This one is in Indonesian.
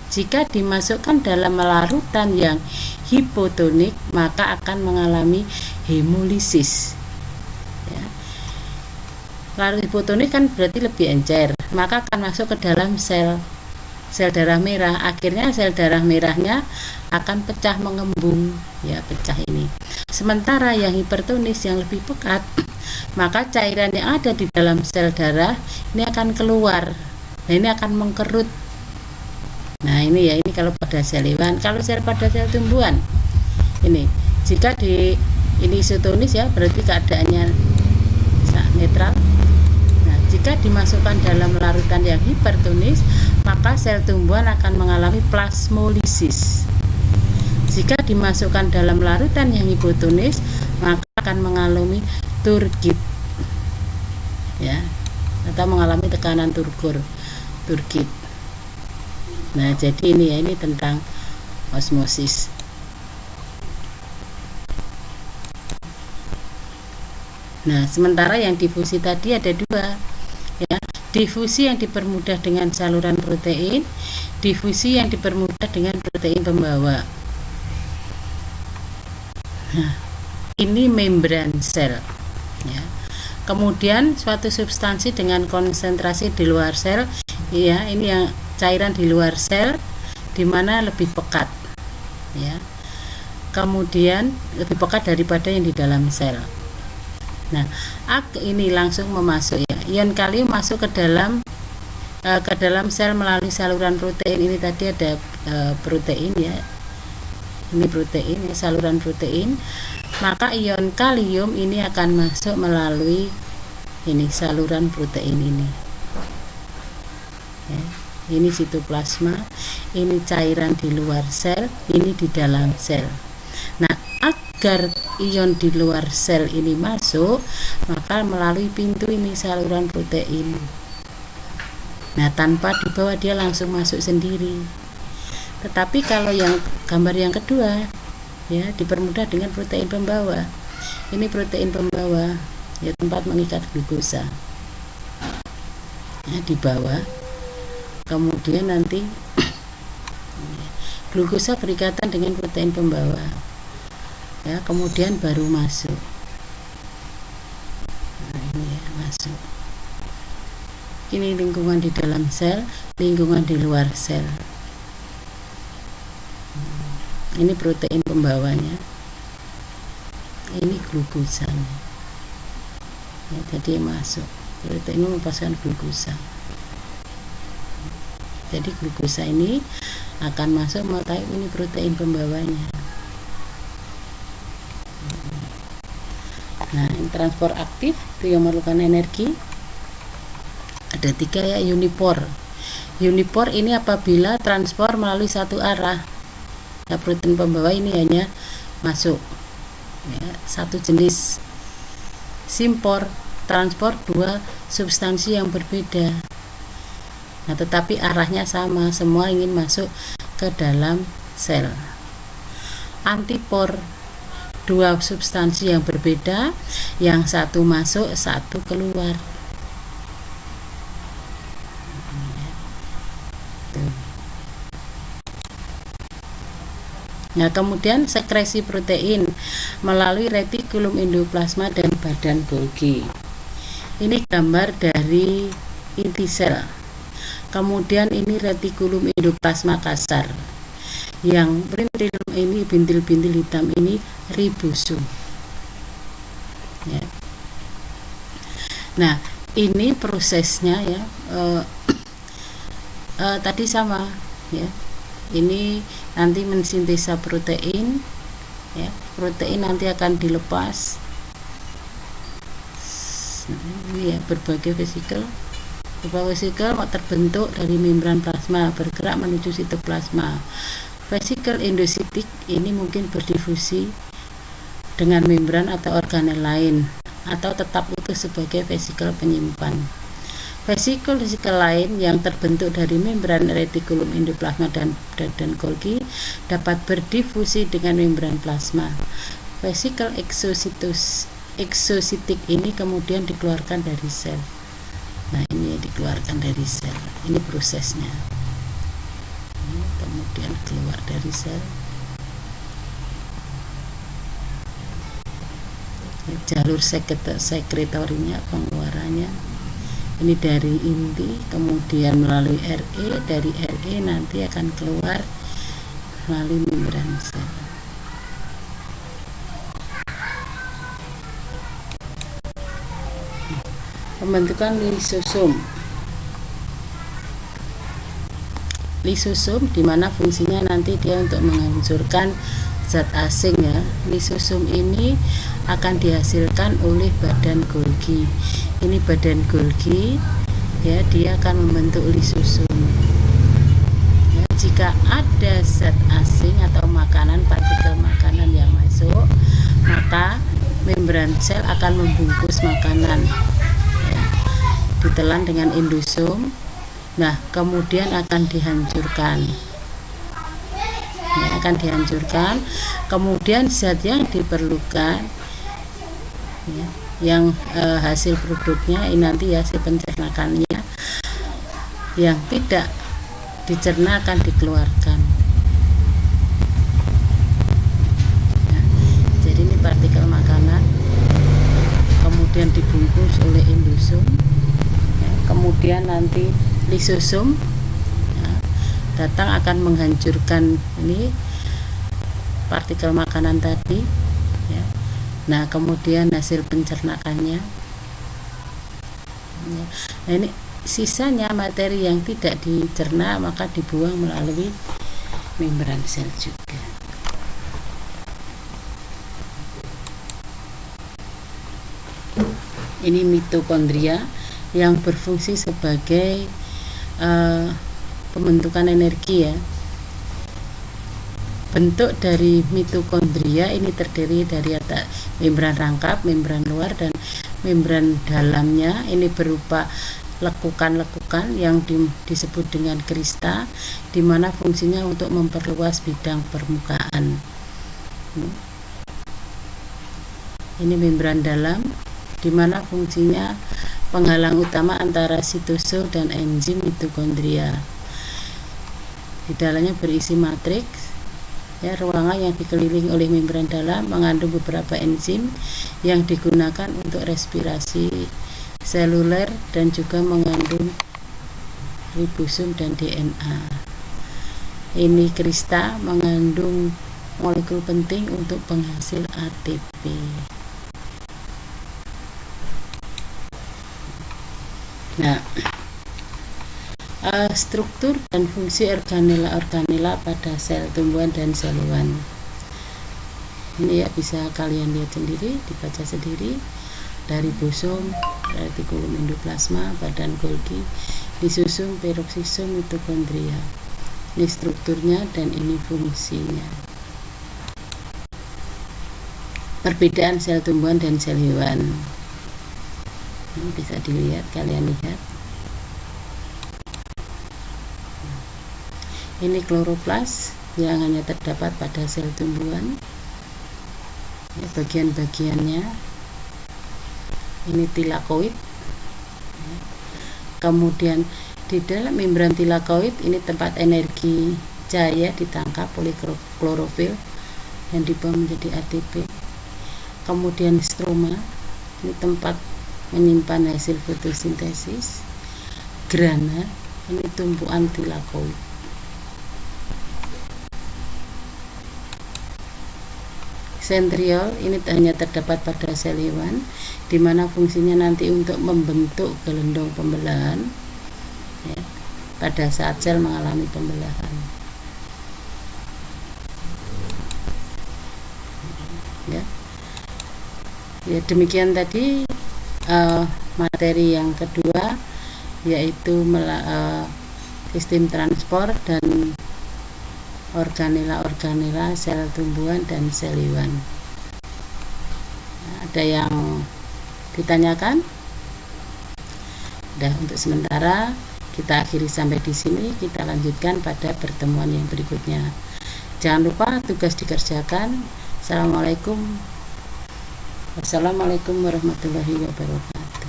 Jika dimasukkan dalam larutan yang hipotonik, maka akan mengalami hemolisis. Ya. Larut hipotonik kan berarti lebih encer, maka akan masuk ke dalam sel darah merah. Akhirnya sel darah merahnya akan pecah mengembung, ya, pecah ini. Sementara yang hipertonis yang lebih pekat, maka cairan yang ada di dalam sel darah ini akan keluar. Nah, ini akan mengkerut. Nah, ini ya, ini kalau pada sel hewan. Kalau pada sel tumbuhan, ini jika ini isotonis, ya, berarti keadaannya netral. Nah, jika dimasukkan dalam larutan yang hipertonis, maka sel tumbuhan akan mengalami plasmolisis. Jika dimasukkan dalam larutan yang hipotonis, maka akan mengalami turgid, ya, atau mengalami tekanan turgid. Nah, jadi ini ya, ini tentang osmosis. Nah, sementara yang difusi tadi ada dua, ya. Difusi yang dipermudah dengan saluran protein, difusi yang dipermudah dengan protein pembawa. Nah, ini membran sel, ya. Kemudian suatu substansi dengan konsentrasi di luar sel, ya, ini yang cairan di luar sel, di mana lebih pekat, ya. Kemudian lebih pekat daripada yang di dalam sel. Nah, ini langsung memasuk, ya. Ion kalium masuk ke dalam sel melalui saluran protein. Ini tadi ada protein, ya. Ini protein, ya, saluran protein. Maka ion kalium ini akan masuk melalui ini saluran protein ini. Ya, ini sitoplasma, ini cairan di luar sel, ini di dalam sel. Nah, agar ion di luar sel ini masuk, maka melalui pintu ini saluran protein. Nah, tanpa dibawa, dia langsung masuk sendiri. Tetapi kalau yang gambar yang kedua, ya, dipermudah dengan protein pembawa. Ini protein pembawa, ya, tempat mengikat glukosa, ya, di bawah. Kemudian nanti glukosa berikatan dengan protein pembawa, ya, kemudian baru masuk. Nah, ini ya, masuk. Ini lingkungan di dalam sel, lingkungan di luar sel. Ini protein pembawanya, ini glukosanya, ya, jadi masuk. Protein ini melepaskan glukosa. Jadi glukosa ini akan masuk melalui ini protein pembawanya. Nah, ini transport aktif itu yang memerlukan energi. Ada 3, ya, unipor. Unipor ini apabila transport melalui satu arah. Nah, protein pembawa ini hanya masuk, ya, satu jenis. Simpor, transport dua substansi yang berbeda. Nah, tetapi arahnya sama, semua ingin masuk ke dalam sel. Antipor, dua substansi yang berbeda, yang satu masuk, satu keluar. Nah, kemudian sekresi protein melalui retikulum endoplasma dan badan Golgi. Ini gambar dari inti sel. Kemudian ini retikulum endoplasma kasar. Yang bintil-bintil hitam ini ribosom. Ya. Nah, ini prosesnya, ya, tadi sama, ya. Ini nanti mensintesa protein, ya, protein nanti akan dilepas, ini, ya, berbagai vesikel terbentuk dari membran plasma bergerak menuju sitoplasma. Vesikel endositik ini mungkin berdifusi dengan membran atau organel lain, atau tetap utuh sebagai vesikel penyimpan. Vesikel lain yang terbentuk dari membran retikulum endoplasma dan Golgi dapat berdifusi dengan membran plasma. Vesikel eksositik ini kemudian dikeluarkan dari sel. Nah, ini dikeluarkan dari sel. Ini prosesnya. kemudian keluar dari sel. Jalur sekretorinya, pengeluarannya ini dari inti, kemudian melalui RE, dari RE nanti akan keluar melalui membran sel. Pembentukan lisosom. Lisosom dimana fungsinya nanti dia untuk menghancurkan zat asing ya. Lisosom ini akan dihasilkan oleh badan Golgi. Ini badan Golgi ya, dia akan membentuk lisosom. Ya, jika ada zat asing atau makanan, partikel makanan yang masuk, maka membran sel akan membungkus makanan. Ya, ditelan dengan endosom. Nah, kemudian akan dihancurkan. Ya, akan dihancurkan. Kemudian zat yang diperlukan ya, yang hasil produknya ini nanti hasil pencernakannya yang tidak dicerna akan dikeluarkan ya, jadi ini partikel makanan kemudian dibungkus oleh endosom ya, kemudian nanti lisosom ya, datang akan menghancurkan ini partikel makanan tadi ya. Nah, kemudian hasil pencernakannya ya. Nah, ini sisanya materi yang tidak dicerna maka dibuang melalui membran sel juga. Ini mitokondria yang berfungsi sebagai pembentukan energi ya. Bentuk dari mitokondria ini terdiri dari membran rangkap, membran luar, dan membran dalamnya. Ini berupa lekukan-lekukan yang disebut dengan krista, di mana fungsinya untuk memperluas bidang permukaan. Ini membran dalam, di mana fungsinya penghalang utama antara sitosol dan enzim mitokondria. Di dalamnya berisi matriks. Ya, ruangan yang dikelilingi oleh membran dalam mengandung beberapa enzim yang digunakan untuk respirasi seluler dan juga mengandung ribosom dan DNA. Ini krista mengandung molekul penting untuk penghasil ATP. Nah, struktur dan fungsi organela pada sel tumbuhan dan sel hewan. Ini ya bisa kalian lihat sendiri, dibaca sendiri. Dari ribosom, retikulum endoplasma, badan Golgi, lisosom, peroksisom, mitokondria. Ini strukturnya dan ini fungsinya. Perbedaan sel tumbuhan dan sel hewan. Ini bisa dilihat, kalian lihat. Ini kloroplas yang hanya terdapat pada sel tumbuhan ya, bagian-bagiannya. Ini tilakoid ya. Kemudian di dalam membran tilakoid ini tempat energi cahaya ditangkap oleh klorofil yang dibawa menjadi ATP. Kemudian stroma, ini tempat menyimpan hasil fotosintesis. Grana, ini tumpuan tilakoid. Sentriol ini hanya terdapat pada sel hewan, di mana fungsinya nanti untuk membentuk gelendong pembelahan ya, pada saat sel mengalami pembelahan. Ya, demikian tadi materi yang kedua, yaitu sistem transport dan organela sel tumbuhan dan sel hewan. Nah, ada yang ditanyakan? Nah, untuk sementara kita akhiri sampai di sini. Kita lanjutkan pada pertemuan yang berikutnya. Jangan lupa tugas dikerjakan. Wassalamualaikum warahmatullahi wabarakatuh.